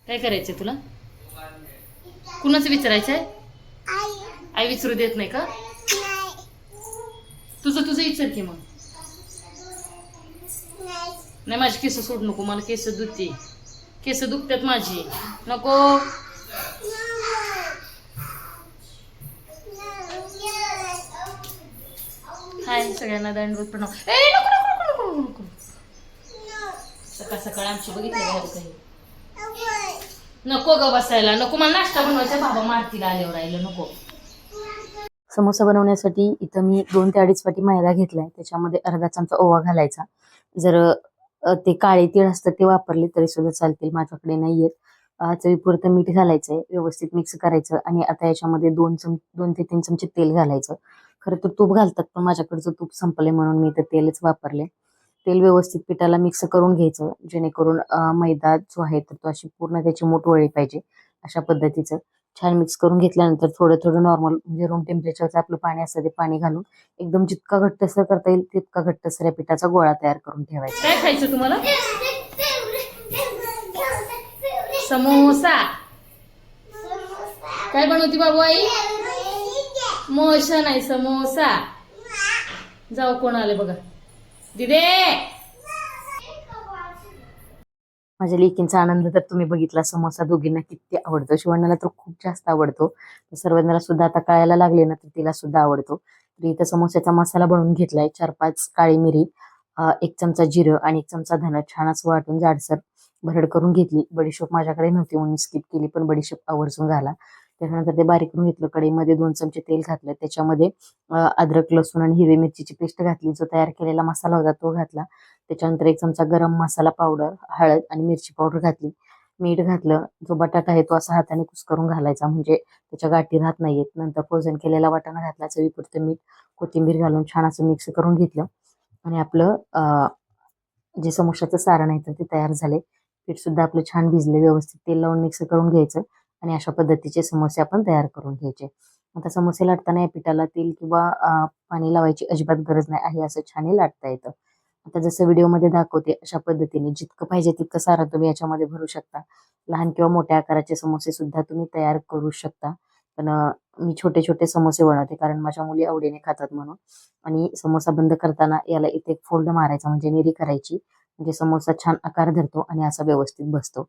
काय करायचंय तुला? कुणाचं विचारायचंय? आई विचारू देत नाही का? तुझं तुझं विचार की मग. नाही माझी केस सोड नको, मला केस दुखते, केस दुखतात माझी, नको. हाय सगळ्यांना दंडवत प्रणाम. ए नको नको नको नको नको. सकाळ सकाळ आमची बघितलं काही नको ग बसायला, नको मला नाश्ता बनवायचा, बाबा मारतीला आल्यावर राहिलं नको. समोसा बनवण्यासाठी इथं मी 2 ते 2.5 वाटी मैदा घेतलाय, त्याच्यामध्ये अर्धा चमचा ओवा घालायचा. जर ते काळे तीळ असतं ते वापरले तरी सुद्धा चालतील, माझ्याकडे नाहीयेत. चवीपुरतं मीठ घालायचंय, व्यवस्थित मिक्स करायचं आणि आता याच्यामध्ये 2 ते 3 चमचे तेल घालायचं. खरं तर तूप घालतात पण माझ्याकडचं तूप संपलंय म्हणून मी इथं तेलच वापरले. तेल व्यवस्थित पिठाला मिक्स करून घ्यायचं, जेणेकरून मैदा जो आहे तर तो अशी पूर्ण त्याची मूठ वळली पाहिजे, अशा पद्धतीचं. छान मिक्स करून घेतल्यानंतर थोडं थोडं नॉर्मल म्हणजे रूम टेम्परेचरचं आपलं पाणी असतं ते पाणी घालून एकदम जितका घट्टसर करता येईल तितका घट्टसर या पिठाचा गोळा तयार करून ठेवायचा. काय खायचं तुम्हाला? समोसा. काय बनवती बाबू आई? मोशन आहे समोसा. जाऊ कोण आले बघा. दिदे माझ्या लेकींचा आनंद तर तुम्ही बघितला. समोसा दोघींना किती आवडतो. शिवण्णाला तर खूप जास्त आवडतो, सर्वांना सुद्धा आता कळायला लागले ना तर तिला सुद्धा आवडतो. तर इथं समोस्याचा मसाला बनवून घेतलाय. 4-5 काळी मिरी, 1 चमचा जिरं आणि 1 चमचा धन छान असं वाटून जाडसर भरड करून घेतली. बडीशोप माझ्याकडे नव्हती म्हणून स्किप केली, पण बडीशोप आवर्जून घाला. त्यानंतर ते बारीक करून घेतलं. कढईमध्ये 2 चमचे तेल घातलं, त्याच्यामध्ये अद्रक लसूण आणि हिरवी मिरचीची पेस्ट घातली. जो तयार केलेला मसाला होता तो घातला. त्याच्यानंतर 1 चमचा गरम मसाला पावडर, हळद आणि मिरची पावडर घातली. मीठ घातलं. जो बटाटा आहे तो असा हाताने कुस्करून घालायचा, म्हणजे त्याच्या गाठी राहत नाहीयेत. नंतर फ्रोझन केलेला वाटाणा घातला. चवीपुरतं मीठ, कोथिंबीर घालून छान असं मिक्स करून घेतलं आणि आपलं जे समोसाचं सारण आहे तर ते तयार झाले. पीठ सुद्धा आपलं छान भिजले. व्यवस्थित तेल लावून मिक्स करून घ्यायचं आणि अशा पद्धतीचे समोसे आपण तयार करून घ्यायचे. आता समोसे लाटताना या पिठाला तेल किंवा पाणी लावायची अजिबात गरज नाही आहे, असं छान लाटता येतं. आता जसं व्हिडिओमध्ये दाखवते अशा पद्धतीने जितकं पाहिजे तितकं सारण तुम्ही याच्यामध्ये भरू शकता. लहान किंवा मोठ्या आकाराचे समोसे सुद्धा तुम्ही तयार करू शकता. पण मी छोटे छोटे समोसे बनवते कारण माझ्या मुली आवडीने खातात म्हणून. आणि समोसा बंद करताना याला इथे एक फोल्ड मारायचा, म्हणजे निरी करायची, म्हणजे समोसा छान आकार धरतो आणि असा व्यवस्थित बसतो.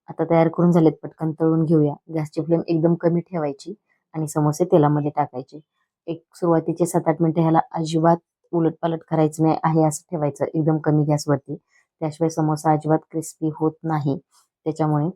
आता तयार करून झालेत, पटकन तळून घेऊया. गॅसची फ्लेम एकदम कमी ठेवायची आणि समोसे तेलामध्ये टाकायचे. एक सुरुवातीचे 7-8 मिनिटं ह्याला अजिबात उलटपालट करायचं नाही आहे, असं ठेवायचं एकदम कमी गॅसवरती. त्याशिवाय समोसा अजिबात क्रिस्पी होत नाही. त्याच्यामुळे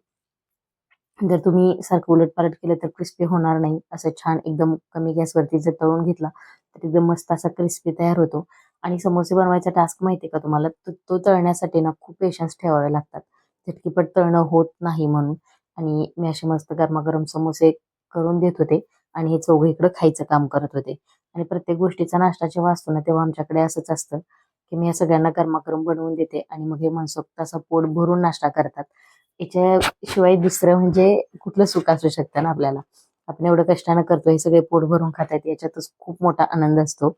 जर तुम्ही सारखं उलटपालट केलं तर क्रिस्पी होणार नाही. असं छान एकदम कमी गॅसवरती जर तळून घेतला तर एकदम मस्त असा क्रिस्पी तयार होतो. आणि समोसे बनवायचा टास्क माहिती आहे का तुम्हाला? तो तळण्यासाठी ना खूप पेशन्स ठेवावे लागतात, झटकीपट तळणं होत नाही म्हणून. आणि मी असे मस्त गरमागरम समोसे करून देत होते आणि हे चौघं इकडं खायचं काम करत होते. आणि प्रत्येक गोष्टीचा नाश्ता जेव्हा असतो ना तेव्हा आमच्याकडे असंच असतं की मी या सगळ्यांना गरमागरम बनवून देते आणि मग हे मनसोक्त असा पोट भरून नाश्ता करतात. याच्याशिवाय दुसरं म्हणजे कुठलं सुख असू शकतं ना आपल्याला? आपण एवढं कष्टानं करतो, हे सगळे पोट भरून खातायत, याच्यातच खूप मोठा आनंद असतो.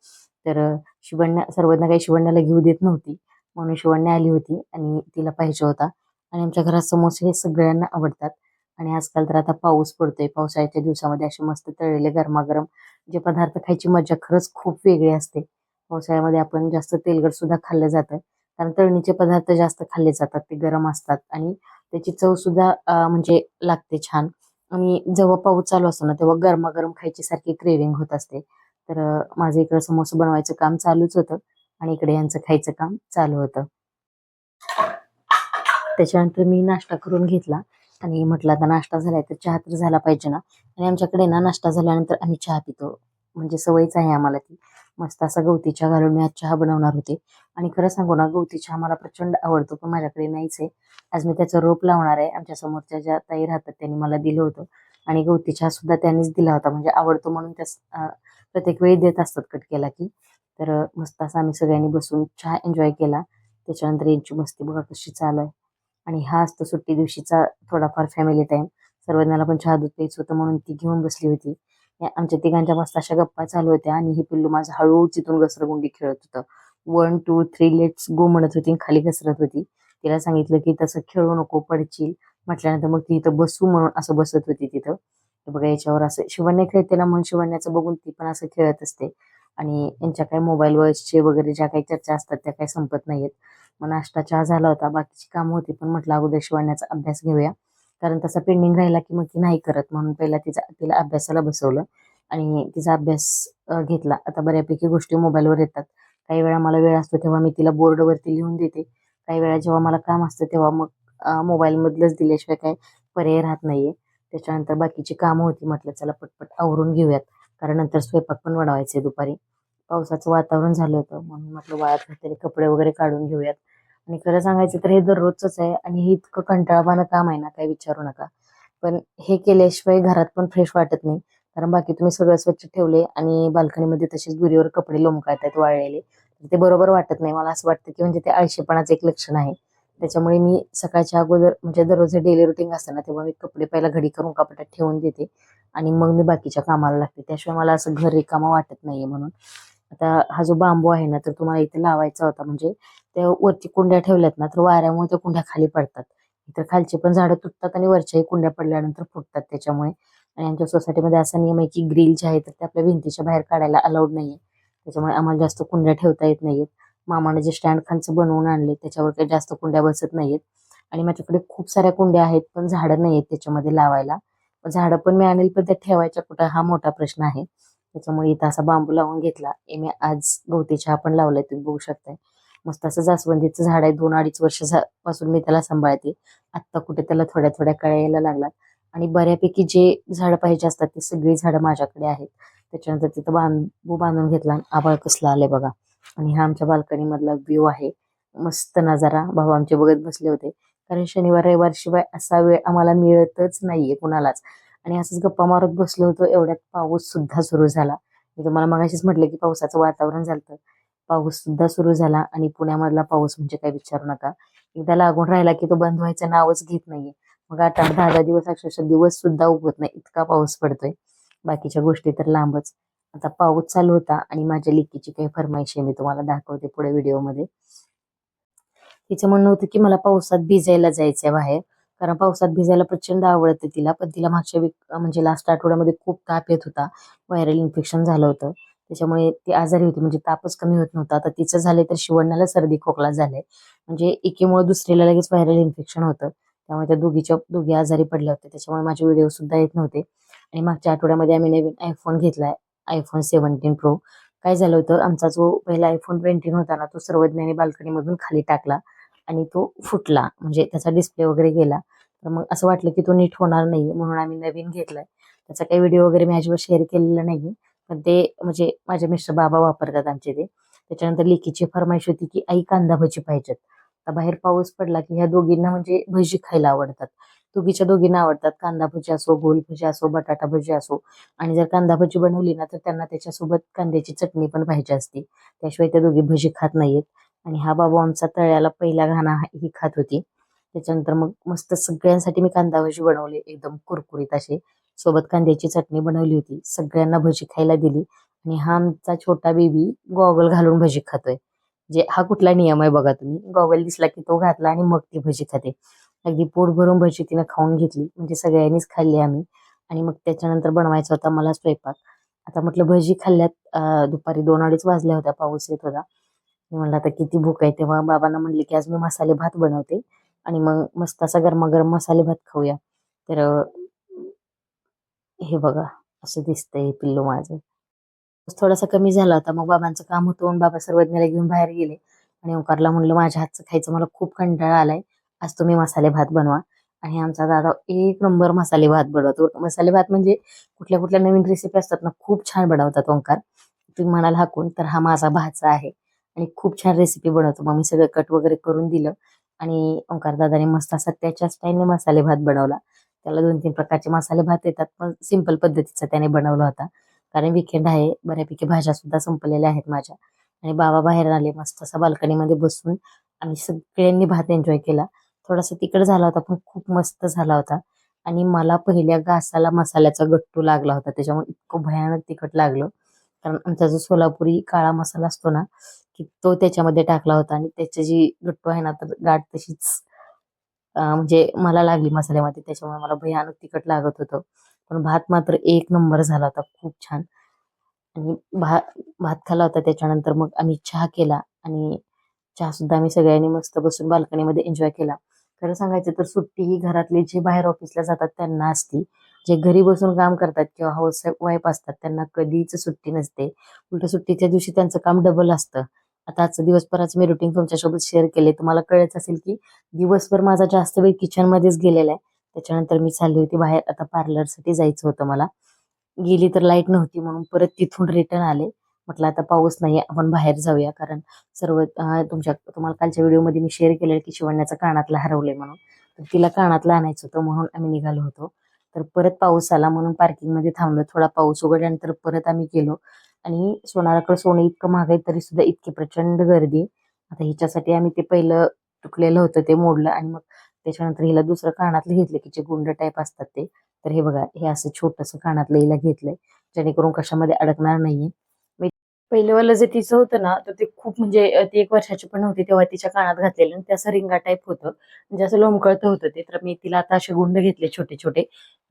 तर शिवण्या सर्वांना काही शिवण्याला घेऊ देत नव्हती म्हणून शिवण्या आली होती आणि तिला पाहिजे होता. आणि आमच्या घरात समोसे हे सगळ्यांना आवडतात. आणि आजकाल तर आता पाऊस पडतोय, पावसाळ्याच्या दिवसामध्ये असे मस्त तळलेले गरमागरम जे पदार्थ खायची मजा खरंच खूप वेगळी असते. पावसाळ्यामध्ये आपण जास्त तेलकट सुद्धा खाल्लं जातं, कारण तळणीचे पदार्थ जास्त खाल्ले जातात, ते गरम असतात आणि त्याची चव सुद्धा म्हणजे लागते छान. आणि जेव्हा पाऊस चालू असतो ना तेव्हा गरमागरम खायची सारखी क्रेविंग होत असते. तर माझं इकडं समोसा बनवायचं काम चालूच होतं आणि इकडे यांचं खायचं काम चालू होतं. त्याच्यानंतर मी नाश्ता करून घेतला आणि म्हटलं आता नाश्ता झालाय तर चहा तर झाला पाहिजे ना. आणि आमच्याकडे ना नाश्ता झाल्यानंतर आम्ही चहा पितो, म्हणजे सवयच आहे आम्हाला ती. मस्त असा गवती चहा घालून मी आज चहा बनवणार होते. आणि खरं सांगू ना, गवती चहा मला प्रचंड आवडतो पण माझ्याकडे नाहीच आहे. आज मी त्याचं रोप लावणार आहे. आमच्या समोरच्या ज्या ताई राहतात त्यांनी मला दिलं होतं आणि गवती चहा सुद्धा त्यांनीच दिला होता, म्हणजे आवडतो म्हणून त्या प्रत्येक वेळी देत असतात कट केला की. तर मस्त असं आम्ही सगळ्यांनी बसून चहा एन्जॉय केला. त्याच्यानंतर यांची मस्ती बघा कशी चालू आहे. आणि हा असतो सुट्टी दिवशीचा थोडाफार फॅमिली टाइम. सर्वज्ञाला पण चहा दूध प्यायचं होतं म्हणून ती घेऊन बसली होती. आमच्या तिघांच्या मस्त अशा गप्पा चालू होत्या आणि ही पिल्लू माझं हळूच इथून घसरगुंडी खेळत होतं. 1 2 3 लेट्स गो म्हणत होती, खाली घसरत होती. तिला सांगितलं की तसं खेळू नको, पडशील. म्हटल्यानंतर मग ती इथं बसू म्हणून असं बसत होती तिथं. तर बघा याच्यावर असं शिवण्या खेळते ना म्हणून शिवण्याचं बघून ती पण असं खेळत असते. आणि यांच्या काही मोबाईलवरचे वगैरे ज्या काही चर्चा असतात त्या काही संपत नाहीयेत. मग नाश्ता चहा झाला होता, बाकीची कामं होती, पण म्हटलं अगोदर शिवण्याचा अभ्यास घेऊया. कारण तसा पेंडिंग राहिला की मग ती नाही करत, म्हणून पहिला तिला अभ्यासाला बसवलं आणि तिचा अभ्यास घेतला. आता बऱ्यापैकी गोष्टी मोबाईलवर येतात. काही वेळा मला वेळ असतो तेव्हा मी तिला बोर्डवरती लिहून देते. काही वेळा जेव्हा मला काम असतं तेव्हा मग मोबाईलमधलंच दिल्याशिवाय काही पर्याय राहत नाहीये. त्याच्यानंतर बाकीची कामं होती, म्हटलं चला पटपट आवरून घेऊयात, कारण नंतर स्वयंपाक पण बनवायचे दुपारी. पावसाचं वातावरण झालं होतं म्हणून म्हटलं वाळत घातलेले कपडे वगैरे काढून घेऊयात. आणि खरं सांगायचं तर हे दररोजच आहे आणि हे इतकं कंटाळवाणं काम आहे ना, काही विचारू नका. पण हे केल्याशिवाय घरात पण फ्रेश वाटत नाही. कारण बाकी तुम्ही सगळं स्वच्छ ठेवले आणि बाल्कनीमध्ये तसेच दुरीवर कपडे लोंबकळतायत वाळलेले, तर ते बरोबर वाटत नाही. मला असं वाटतं की म्हणजे ते आळशीपणाचं एक लक्षण आहे. त्याच्यामुळे मी सकाळच्या अगोदर म्हणजे दररोज डेली रुटीन असतं ना, तेव्हा मी कपडे पहिला घडी करून कपाटात ठेवून देते आणि मग मी बाकीच्या कामाला लागते. त्याशिवाय मला असं घर रिकामं वाटत नाहीये म्हणून. आता हा जो बांबू आहे ना, तर तुम्हाला इथे लावायचा होता. म्हणजे त्या वरती कुंड्या ठेवल्यात ना, तर वाऱ्यामुळे त्या कुंड्या खाली पडतात. तर खालची पण झाडं तुटतात आणि वरच्याही कुंड्या पडल्यानंतर फुटतात त्याच्यामुळे. आणि आमच्या सोसायटीमध्ये असा नियम आहे की ग्रिल जे आहे तर ते आपल्या भिंतीच्या बाहेर काढायला अलाउड नाहीये. त्याच्यामुळे आम्हाला जास्त कुंड्या ठेवता येत नाहीयेत. मामाने जे स्टँड खालचं बनवून आणले त्याच्यावर काही जास्त कुंड्या बसत नाहीयेत. आणि माझ्याकडे खूप साऱ्या कुंड्या आहेत, पण झाडं नाहीयेत त्याच्यामध्ये लावायला. झाडं पण मी आणेल, पण त्या ठेवायच्या कुठं हा मोठा प्रश्न आहे. त्याच्यामुळे इथं असा बांबू लावून घेतला. मी आज गवती चहा पण लावलाय, तुम्ही बघू शकताय. मस्त असं जास्वंदीचं झाड आहे, 2-2.5 वर्ष पासून मी त्याला सांभाळते. आत्ता कुठे त्याला थोड्या थोड्या कळ्या यायला लागलात. आणि बऱ्यापैकी जे झाडं पाहिजे असतात ते सगळी झाडं माझ्याकडे आहेत. त्याच्यानंतर तिथं बांबू बांधून घेतला. आभाळ कसलं आलंय बघा. आणि हा आमच्या बाल्कनी मधला व्ह्यू आहे. मस्त नजारा. भाऊ आमचे बघत बसले होते. कारण शनिवार रविवार शिवाय असा वेळ आम्हाला मिळतच नाहीये कुणालाच. आणि असंच गप्पा मारत बसलो होतो, एवढ्यात पाऊस सुद्धा सुरू झाला. मी तुम्हाला मगाशीच म्हटलं की पावसाचं वातावरण झालं. पाऊस सुद्धा सुरू झाला आणि पुण्यामधला पाऊस म्हणजे काही विचारू नका. एकदा लागून राहिला की तो बंद व्हायचं नावच घेत नाहीये. मग 8-8, 10-10 दिवस अक्षरशः दिवस सुद्धा उगवत नाही इतका पाऊस पडतोय. बाकीच्या गोष्टी तर लांबच. आता पाऊस चालू होता आणि माझ्या लेकीची काही फरमाईश आहे, मी तुम्हाला दाखवते पुढे व्हिडिओमध्ये. तिचं म्हणणं होतं की मला पावसात भिजायला जायचंय बाहेर. कारण पावसात भिजायला प्रचंड आवडते तिला. पण तिला मागच्या म्हणजे लास्ट आठवड्यामध्ये खूप ताप येत होता. व्हायरल इन्फेक्शन झालं होतं. त्याच्यामुळे ती आजारी होती, म्हणजे तापच कमी होत नव्हता. आता तिचं झालंय तर शिवण्याला सर्दी खोकला झालाय. म्हणजे एकीमुळे दुसरीला लगेच व्हायरल इन्फेक्शन होतं. त्यामुळे त्या दोघी आजारी पडल्या होत्या. त्याच्यामुळे माझे व्हिडिओ सुद्धा येत नव्हते. आणि मागच्या आठवड्यामध्ये आम्ही नवीन आयफोन घेतलाय. iPhone 17 Pro. काय झालं होतं, आमचा जो पहिला iPhone 20 होता ना, तो सर्वज्ञाने बाल्कनीमधून खाली टाकला आणि तो फुटला. म्हणजे त्याचा डिस्प्ले वगैरे गेला. तर मग असं वाटलं की तो नीट होणार नाहीये, म्हणून आम्ही नवीन घेतलाय. त्याचा काही व्हिडिओ वगैरे मी अजिबात शेअर केलेला नाहीये. पण ते म्हणजे माझे मिस्टर बाबा वापरतात आमचे ते. त्याच्यानंतर लेकीची फरमाईश होती की आई कांदा भजी पाहिजेत. आता बाहेर पाऊस पडला की ह्या दोघींना म्हणजे भजी खायला आवडतात. दोघीच्या दोघींना आवडतात. कांदा भजी असो, गोल भजी असो, बटाटा भजी असो. आणि जर कांदा भजी बनवली ना, तर त्यांना त्याच्यासोबत कांद्याची चटणी पण पाहिजे असते. त्याशिवाय त्या दोघी भजी खात नाहीयेत. आणि हा बाबू आमचा तळ्याला पहिला घाणा ही खात होती. त्याच्यानंतर मग मस्त सगळ्यांसाठी मी कांदा भजी बनवले, एकदम कुरकुरीत असे. सोबत कांद्याची चटणी बनवली होती. सगळ्यांना भजी खायला दिली. आणि हा आमचा छोटा बेबी गॉगल घालून भजी खातोय. म्हणजे हा कुठला नियम आहे बघा तुम्ही. गॉगल दिसला की तो घातला आणि मग ती भजी खाते. अगदी पोट भरून भजी तिनं खाऊन घेतली. म्हणजे सगळ्यांनीच खाल्ली आम्ही. आणि मग त्याच्यानंतर बनवायचा होता मला स्वयंपाक. आता म्हटलं भजी खाल्ल्यात, दुपारी 2-2:30 वाजल्या होत्या, पाऊस येत होता. मी म्हणलं आता किती भूक आहे, तेव्हा बाबांना म्हणले की आज मी मसाले भात बनवते आणि मग मस्त असा गरमागरम मसाले भात खाऊया. तर हे बघा असं दिसतंय पिल्लू माझं. थोडासा कमी झाला होता. मग बाबांचं काम होतं म्हणून बाबा सर्वज्ञाला घेऊन बाहेर गेले. आणि ओंकारला म्हणलं माझ्या हातचं खायचं मला खूप कंटाळा आलाय. आज तुम्ही मसाले भात बनवा. आणि आमचा दादा एक नंबर मसाले भात बनवतो. मसाले भात म्हणजे कुठल्या कुठल्या नवीन रेसिपी असतात ना, खूप छान बनवतात ओंकार. तुम्ही म्हणाल हाकून, तर हा माझा भाचा आहे. आणि खूप छान रेसिपी बनवतो. मग मी सगळं कट वगैरे करून दिलं. आणि ओंकार दादाने मस्त असा त्याच्या स्टाईलने मसाले भात बनवला. त्याला 2-3 प्रकारचे मसाले भात येतात, पण सिंपल पद्धतीचा त्याने बनवला होता. कारण वीकेंड आहे, बऱ्यापैकी भाज्या सुद्धा संपलेल्या आहेत माझ्या. आणि बाबा बाहेर आले, मस्त असा बाल्कनीमध्ये बसून आम्ही सगळ्यांनी भात एन्जॉय केला. थोडासा तिखट झाला होता, पण खूप मस्त झाला होता. आणि मला पहिल्या घासाला मसाल्याचा गट्टू लागला होता, त्याच्यामुळे इतकं भयानक तिखट लागलं. कारण आमचा जो सोलापुरी काळा मसाला असतो ना, की तो त्याच्यामध्ये टाकला होता आणि त्याची जी गट्टू आहे ना, तर गाठ तशीच म्हणजे मला लागली मसाल्यामध्ये, त्याच्यामुळे मला भयानक तिखट लागत होतं. पण भात मात्र एक नंबर झाला होता, खूप छान. आणि भात खाल्ला होता. त्याच्यानंतर मग आम्ही चहा केला आणि चहा सुद्धा आम्ही सगळ्यांनी मस्त बसून बाल्कनीमध्ये एन्जॉय केला. खरं सांगायचं तर सुट्टी ही घरातले जे बाहेर ऑफिसला जातात त्यांना असती. जे घरी बसून काम करतात किंवा हाऊस वाईफ असतात त्यांना कधीच सुट्टी नसते. उलट सुट्टीच्या दिवशी त्यांचं काम डबल असतं. आता आजचा दिवसभराचं मी रुटीन तुमच्यासोबत शेअर केले. तुम्हाला कळत असेल की दिवसभर माझा जास्त वेळ किचनमध्येच गेलेला आहे. त्याच्यानंतर मी चालली होती बाहेर, आता पार्लरसाठी जायचं होतं मला. गेली तर लाईट नव्हती म्हणून परत तिथून रिटर्न आले. म्हटलं आता पाऊस नाहीये, आपण बाहेर जाऊया. कारण तुम्हाला कालच्या व्हिडिओमध्ये मी शेअर केलेलं की शिवण्याचं कानातलं हरवलंय म्हणून. तर तिला कानातलं आणायचं होतं म्हणून आम्ही निघालो होतो. तर परत पाऊस आला म्हणून पार्किंगमध्ये थांबलो. थोडा पाऊस उघडल्यानंतर परत आम्ही गेलो आणि सोनाराकडे सोनं इतकं महाग आहे तरी सुद्धा इतकी प्रचंड गर्दी. आता हिच्यासाठी आम्ही ते पहिलं तुटलेलं होतं ते मोडलं आणि मग त्याच्यानंतर हिला दुसरं कानातलं घेतलं की जे गुंड टाईप असतात ते. तर हे बघा, हे असं छोटंसं कानातलं हिला घेतलंय जेणेकरून कशामध्ये अडकणार नाहीये. मी पहिलंवालं जे तिचं होतं ना, तर ते खूप म्हणजे ती 1 वर्षाची पण नव्हती तेव्हा तिच्या कानात घातलेलं आणि ते असं रिंगा टाईप होतं. म्हणजे असं लोंबकळतं होतं ते. तर मी तिला आता असे गुंड घेतले छोटे छोटे,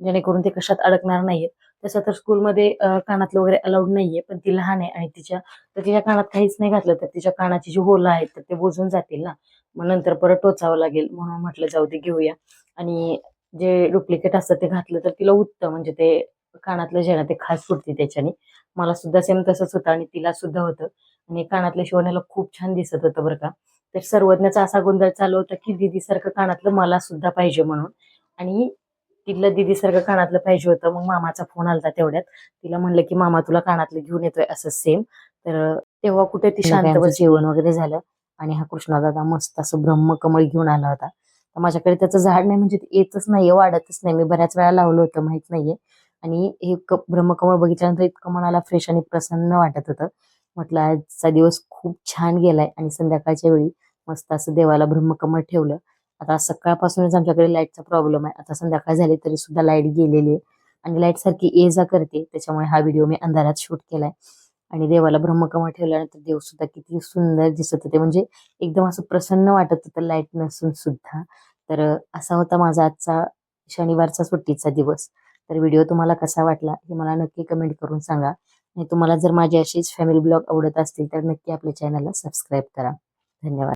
जेणेकरून ते कशात अडकणार नाहीयेत. तसं तर स्कूलमध्ये कानातलं वगैरे अलाउड नाहीये, पण ती लहान आहे आणि तिच्या कानात काहीच नाही घातलं तर तिच्या कानाची जी होलं आहेत तर ते बुजून जातील ना. मग नंतर परत टोचावं लागेल म्हणून म्हटलं जाऊ दे घेऊया. आणि जे डुप्लिकेट असतं ते घातलं तर तिला उठतं, म्हणजे ते कानातलं जे आहे ना ते खाज सुटते त्याच्याने. मला सुद्धा सेम तसंच होतं आणि तिला सुद्धा होतं. आणि कानातलं शिवण्याला खूप छान दिसत होतं बरं का. तर सर्वज्ञाचा असा गोंधळ चालू होता की दीदीसारखं कानातलं मला सुद्धा पाहिजे म्हणून. आणि तिला दीदीसारखं कानातलं पाहिजे होतं. मग मामाचा फोन आलता तेवढ्यात. तिला म्हणलं की मामा तुला कानातलं घेऊन येतोय असं सेम. तर तेव्हा कुठे ती शांत बसली. जेवण वगैरे झालं आणि हा कृष्णादादा मस्त असं ब्रह्मकमळ घेऊन आला होता. तर माझ्याकडे त्याचं झाड नाही, म्हणजे ते येतच नाहीये, वाढतच नाही. मी बऱ्याच वेळा लावलं होतं, माहित नाहीये. आणि हे ब्रह्मकमळ बघितल्यानंतर इतकं मनाला फ्रेश आणि प्रसन्न वाटत होतं. म्हटलं आजचा दिवस खूप छान गेलाय. आणि संध्याकाळच्या वेळी मस्त असं देवाला ब्रह्मकमळ ठेवलं. आता सकाळपासूनच आमच्याकडे लाईटचा प्रॉब्लेम आहे. आता संध्याकाळ झाली तरी सुद्धा लाईट गेलेली आहे आणि लाईट सारखी ये जा करते. त्याच्यामुळे हा व्हिडिओ मी अंधारात शूट केलाय. आणि देवाला ब्रह्मकमळ ठेवल्यानंतर देव सुद्धा किती सुंदर दिसत होते, म्हणजे एकदम असं प्रसन्न वाटत होतं लाईट नसून सुद्धा. तर असा होता माझा आजचा शनिवारचा सुट्टीचा दिवस. तर व्हिडिओ तुम्हाला कसा वाटला हे मला नक्की कमेंट करून सांगा. आणि तुम्हाला जर माझे असेच फॅमिली ब्लॉग आवडत असतील तर नक्की आपल्या चॅनलला सबस्क्राईब करा. धन्यवाद.